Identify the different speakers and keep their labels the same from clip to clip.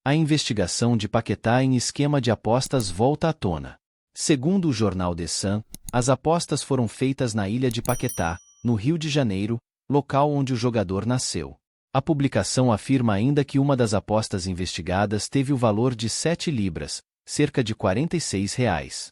Speaker 1: a investigação de Paquetá em esquema de apostas volta à tona. Segundo o jornal The Sun, as apostas foram feitas na ilha de Paquetá, no Rio de Janeiro, local onde o jogador nasceu. A publicação afirma ainda que uma das apostas investigadas teve o valor de 7 libras, cerca de R$ 46.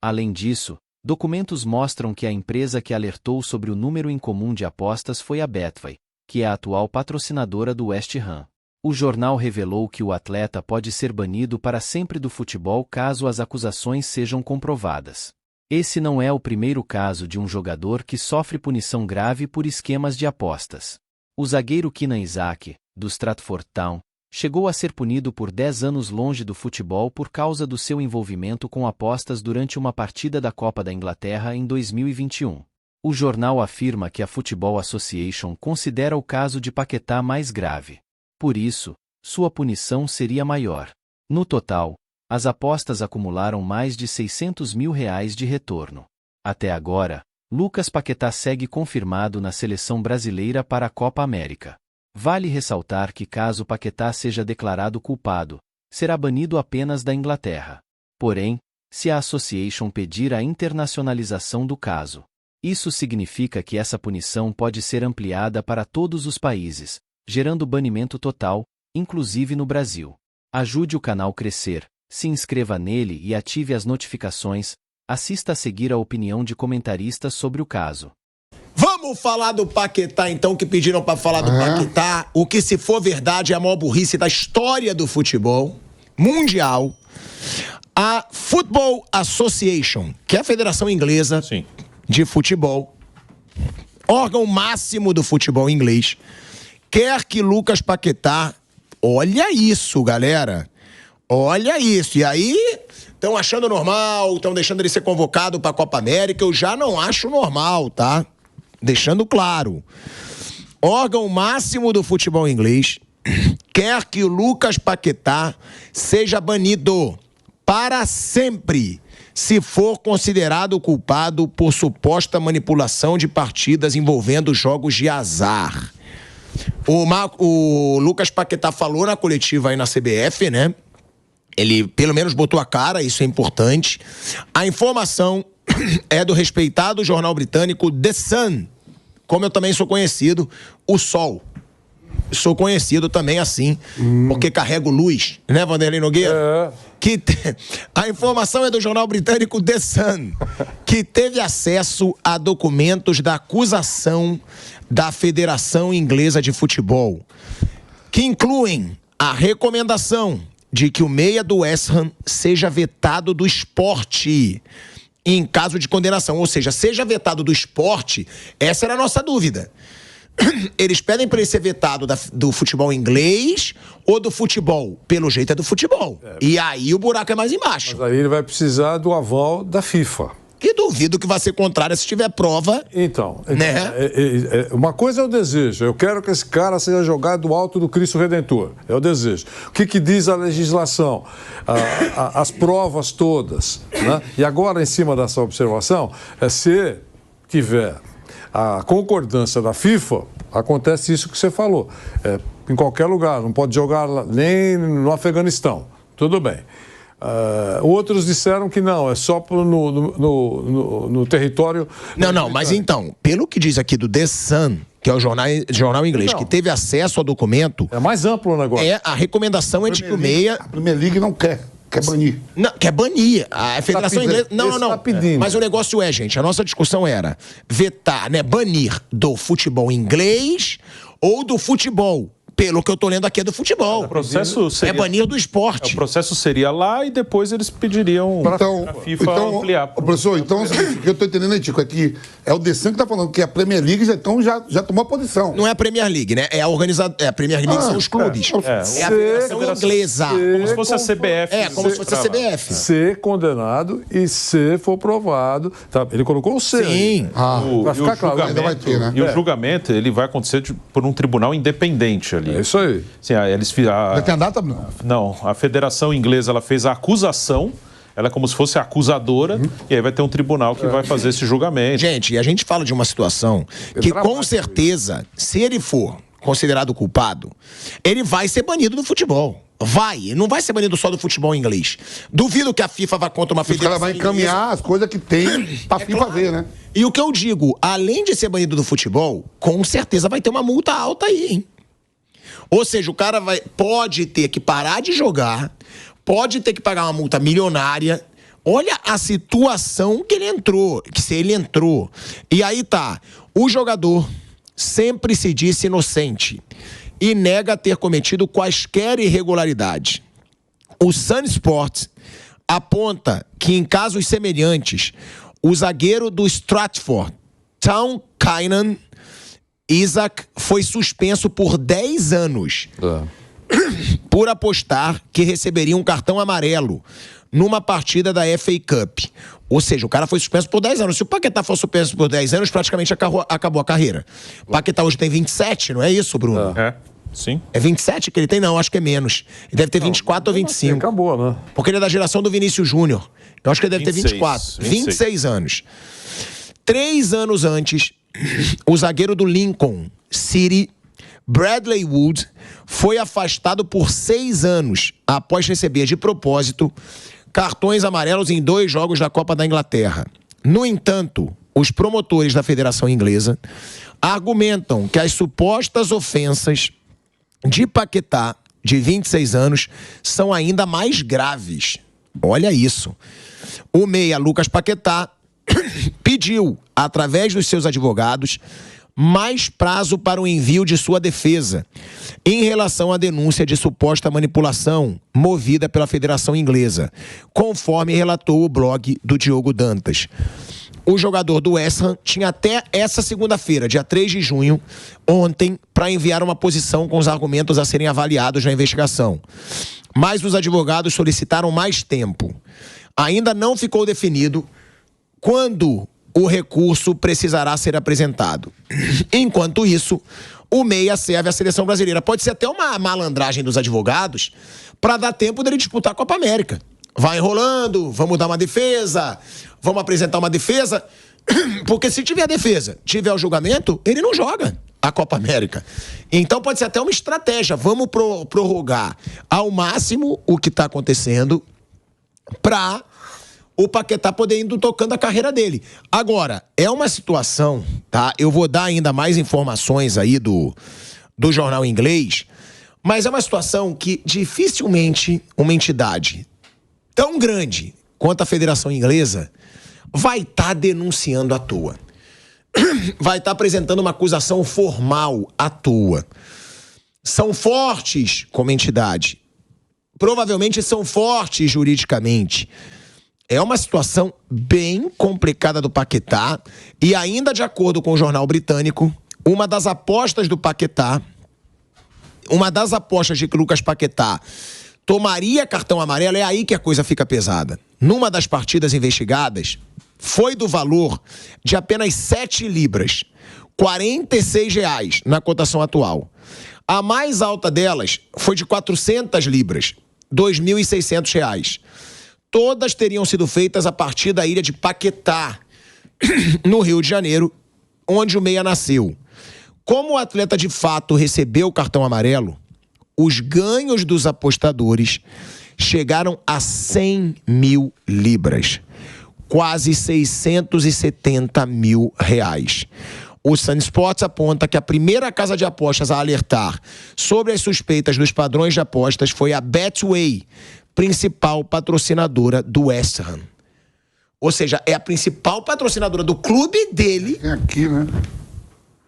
Speaker 1: Além disso, documentos mostram que a empresa que alertou sobre o número incomum de apostas foi a Betway, que é a atual patrocinadora do West Ham. O jornal revelou que o atleta pode ser banido para sempre do futebol caso as acusações sejam comprovadas. Esse não é o primeiro caso de um jogador que sofre punição grave por esquemas de apostas. O zagueiro Keenan Isaac, do Stratford Town, chegou a ser punido por 10 anos longe do futebol por causa do seu envolvimento com apostas durante uma partida da Copa da Inglaterra em 2021. O jornal afirma que a Football Association considera o caso de Paquetá mais grave. Por isso, sua punição seria maior. No total, as apostas acumularam mais de R$ 600 mil de retorno. Até agora, Lucas Paquetá segue confirmado na seleção brasileira para a Copa América. Vale ressaltar que caso Paquetá seja declarado culpado, será banido apenas da Inglaterra. Porém, se a Association pedir a internacionalização do caso, isso significa que essa punição pode ser ampliada para todos os países, gerando banimento total, inclusive no Brasil. Ajude o canal crescer, se inscreva nele e ative as notificações. Assista a seguir a opinião de comentaristas sobre o caso.
Speaker 2: Vamos falar do Paquetá, então, que pediram para falar do Paquetá. O que, se for verdade, é a maior burrice da história do futebol mundial. A Football Association, que é a Federação Inglesa de Futebol, órgão máximo do futebol inglês, quer que Lucas Paquetá... Olha isso, galera. Olha isso. E aí, estão achando normal, estão deixando ele ser convocado para a Copa América. Eu já não acho normal, tá? Deixando claro. Órgão máximo do futebol inglês quer que o Lucas Paquetá seja banido para sempre, se for considerado culpado por suposta manipulação de partidas envolvendo jogos de azar. O Lucas Paquetá falou na coletiva aí na CBF, né? Ele pelo menos botou a cara, isso é importante. A informação é do respeitado jornal britânico The Sun, como eu também sou conhecido, o Sol. Sou conhecido também assim, porque carrego luz, né, Vanderlei Nogueira? A informação é do jornal britânico The Sun, que teve acesso a documentos da acusação da Federação Inglesa de Futebol, que incluem a recomendação de que o meia do West Ham seja vetado do esporte em caso de condenação. Ou seja, seja vetado do esporte, essa era a nossa dúvida. Eles pedem para ele ser vetado do futebol inglês ou do futebol? Pelo jeito é do futebol. E aí o buraco é mais embaixo.
Speaker 3: Mas aí ele vai precisar do aval da FIFA.
Speaker 2: Que duvido que vai ser contrário se tiver prova.
Speaker 3: Então
Speaker 2: né?
Speaker 3: Uma coisa é o desejo. Eu quero que esse cara seja jogado do alto do Cristo Redentor. É o desejo. O que diz a legislação? As provas todas. Né? E agora, em cima dessa observação, se tiver a concordância da FIFA, acontece isso que você falou. Em qualquer lugar. Não pode jogar nem no Afeganistão. Tudo bem. Outros disseram que não, é só no território...
Speaker 2: Não, mas então, pelo que diz aqui do The Sun, que é o jornal inglês, que teve acesso ao documento...
Speaker 3: É mais amplo o negócio.
Speaker 2: A recomendação é de que o meia...
Speaker 4: A Premier League não quer banir.
Speaker 2: Não, quer banir. A Federação Inglesa... Não. Mas o negócio gente, a nossa discussão era vetar, né, banir do futebol inglês ou do futebol. Pelo que eu tô lendo aqui é do futebol.
Speaker 5: O processo seria...
Speaker 2: É banir do esporte.
Speaker 5: O processo seria lá e depois eles pediriam para a FIFA ampliar.
Speaker 4: Professor, então o que eu tô entendendo aí, Tico, é que é o Dessan que tá falando que a Premier League já tomou a posição.
Speaker 2: Não é a Premier League, né? É a Premier League são os clubes. É a Federação Inglesa.
Speaker 5: Como se fosse a CBF.
Speaker 2: Como se fosse a CBF.
Speaker 3: Ser condenado e se for provado. Tá, ele colocou o C.
Speaker 2: Sim.
Speaker 3: Vai ficar claro, ainda vai ter, né?
Speaker 5: E o julgamento, ele vai acontecer por um tribunal independente ali.
Speaker 3: É isso aí.
Speaker 5: Sim,
Speaker 4: Já tem a data?
Speaker 5: Não, a Federação Inglesa ela fez a acusação, ela é como se fosse a acusadora, e aí vai ter um tribunal que vai fazer esse julgamento.
Speaker 2: Gente, e a gente fala de uma situação que com certeza, se ele for considerado culpado, ele vai ser banido do futebol. Não vai ser banido só do futebol inglês. Duvido que a FIFA vá contra uma
Speaker 4: Os caras
Speaker 2: federação
Speaker 4: vão encaminhar as coisas que tem pra FIFA ver, né?
Speaker 2: E o que eu digo, além de ser banido do futebol, com certeza vai ter uma multa alta aí, hein? Ou seja, o cara pode ter que parar de jogar, pode ter que pagar uma multa milionária. Olha a situação que ele entrou, que se ele entrou. E aí tá, o jogador sempre se disse inocente e nega ter cometido quaisquer irregularidades. O Sun Sports aponta que em casos semelhantes, o zagueiro do Stratford, Town Kynan Isaac, foi suspenso por 10 anos por apostar que receberia um cartão amarelo numa partida da FA Cup. Ou seja, o cara foi suspenso por 10 anos. Se o Paquetá for suspenso por 10 anos, praticamente acabou a carreira. O Paquetá hoje tem 27, não é isso, Bruno?
Speaker 5: Sim.
Speaker 2: É 27 que ele tem? Não, acho que é menos. Ele deve ter 24 ou 25.
Speaker 3: Acabou, né?
Speaker 2: Porque ele é da geração do Vinícius Júnior. Eu acho que ele deve ter 24. 26 anos. 3 anos antes, o zagueiro do Lincoln City, Bradley Wood, foi afastado por 6 anos após receber de propósito cartões amarelos em 2 jogos da Copa da Inglaterra. No entanto, os promotores da Federação Inglesa argumentam que as supostas ofensas de Paquetá, de 26 anos, são ainda mais graves. Olha isso. O meia Lucas Paquetá pediu, através dos seus advogados, mais prazo para o envio de sua defesa em relação à denúncia de suposta manipulação movida pela Federação Inglesa, conforme relatou o blog do Diogo Dantas. O jogador do West Ham tinha até essa segunda-feira, dia 3 de junho, ontem, para enviar uma posição com os argumentos a serem avaliados na investigação. Mas os advogados solicitaram mais tempo. Ainda não ficou definido quando o recurso precisará ser apresentado. Enquanto isso, o meia serve à seleção brasileira. Pode ser até uma malandragem dos advogados para dar tempo dele disputar a Copa América. Vai enrolando, vamos dar uma defesa, vamos apresentar uma defesa, porque se tiver defesa, tiver o julgamento, ele não joga a Copa América. Então pode ser até uma estratégia, vamos prorrogar ao máximo o que está acontecendo para o Paquetá poder ir tocando a carreira dele. Agora, é uma situação, tá? Eu vou dar ainda mais informações aí do jornal inglês, mas é uma situação que dificilmente uma entidade tão grande quanto a Federação Inglesa vai estar denunciando à toa. Vai estar apresentando uma acusação formal à toa. São fortes como entidade. Provavelmente são fortes juridicamente. É uma situação bem complicada do Paquetá e ainda de acordo com o jornal britânico, uma das apostas do Paquetá, uma das apostas de que Lucas Paquetá tomaria cartão amarelo, é aí que a coisa fica pesada. Numa das partidas investigadas, foi do valor de apenas 7 libras, R$46 na cotação atual. A mais alta delas foi de 400 libras, R$2.600. Todas teriam sido feitas a partir da ilha de Paquetá, no Rio de Janeiro, onde o meia nasceu. Como o atleta de fato recebeu o cartão amarelo, os ganhos dos apostadores chegaram a 100 mil libras, quase R$670 mil. O Sun Sports aponta que a primeira casa de apostas a alertar sobre as suspeitas dos padrões de apostas foi a Betway, principal patrocinadora do West Ham. Ou seja, é a principal patrocinadora do clube dele,
Speaker 4: aqui, né?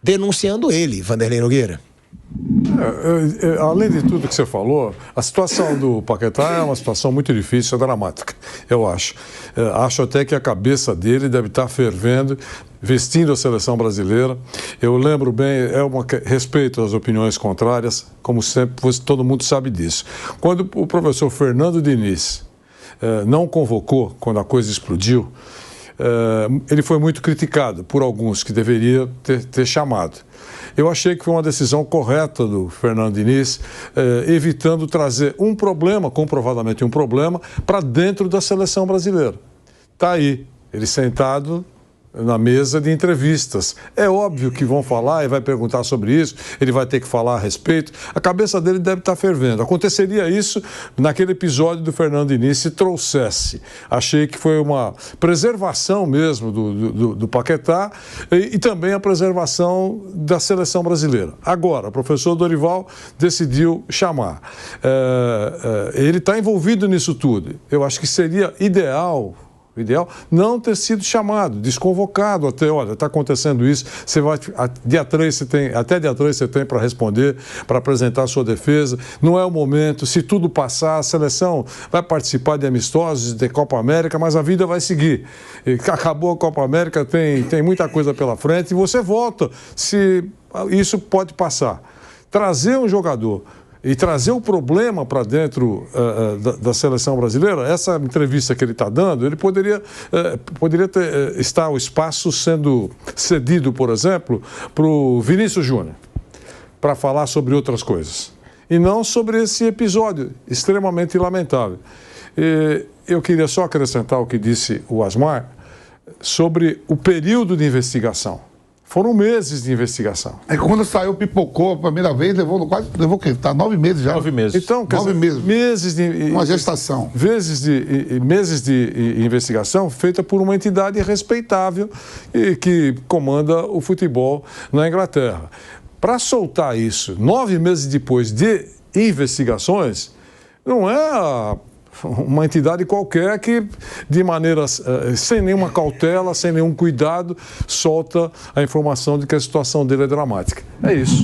Speaker 2: Denunciando ele, Vanderlei Nogueira.
Speaker 3: Além de tudo que você falou, a situação do Paquetá é uma situação muito difícil, é dramática, eu acho. Acho até que a cabeça dele deve estar fervendo, vestindo a seleção brasileira. Eu lembro bem, respeito às opiniões contrárias, como sempre, todo mundo sabe disso. Quando o professor Fernando Diniz não convocou, quando a coisa explodiu, ele foi muito criticado por alguns que deveria ter chamado. Eu achei que foi uma decisão correta do Fernando Diniz, evitando trazer um problema, comprovadamente um problema, para dentro da seleção brasileira. Está aí, ele sentado na mesa de entrevistas. É óbvio que vão falar e vai perguntar sobre isso, ele vai ter que falar a respeito. A cabeça dele deve estar fervendo. Aconteceria isso naquele episódio do Fernando Diniz se trouxesse. Achei que foi uma preservação mesmo do Paquetá e também a preservação da seleção brasileira. Agora, o professor Dorival decidiu chamar. Ele está envolvido nisso tudo. Eu acho que seria ideal não ter sido chamado, desconvocado até, olha, está acontecendo isso, você vai, até dia 3 você tem para responder, para apresentar a sua defesa, não é o momento, se tudo passar, a seleção vai participar de amistosos, de Copa América, mas a vida vai seguir. E acabou a Copa América, tem muita coisa pela frente e você volta, se isso pode passar. Trazer um jogador e trazer o problema para dentro da seleção brasileira, essa entrevista que ele está dando, ele poderia estar o espaço sendo cedido, por exemplo, para o Vinícius Júnior, para falar sobre outras coisas. E não sobre esse episódio extremamente lamentável. Eu queria só acrescentar o que disse o Asmar sobre o período de investigação. Foram meses de investigação.
Speaker 4: É que quando saiu, pipocou a primeira vez, levou o quê? Está 9 meses já.
Speaker 5: 9 meses.
Speaker 3: Então,
Speaker 4: 9
Speaker 3: meses de...
Speaker 4: Uma gestação.
Speaker 3: Meses de investigação feita por uma entidade respeitável e que comanda o futebol na Inglaterra. Para soltar isso 9 meses depois de investigações, não é uma entidade qualquer que, de maneira sem nenhuma cautela, sem nenhum cuidado, solta a informação de que a situação dele é dramática. É isso.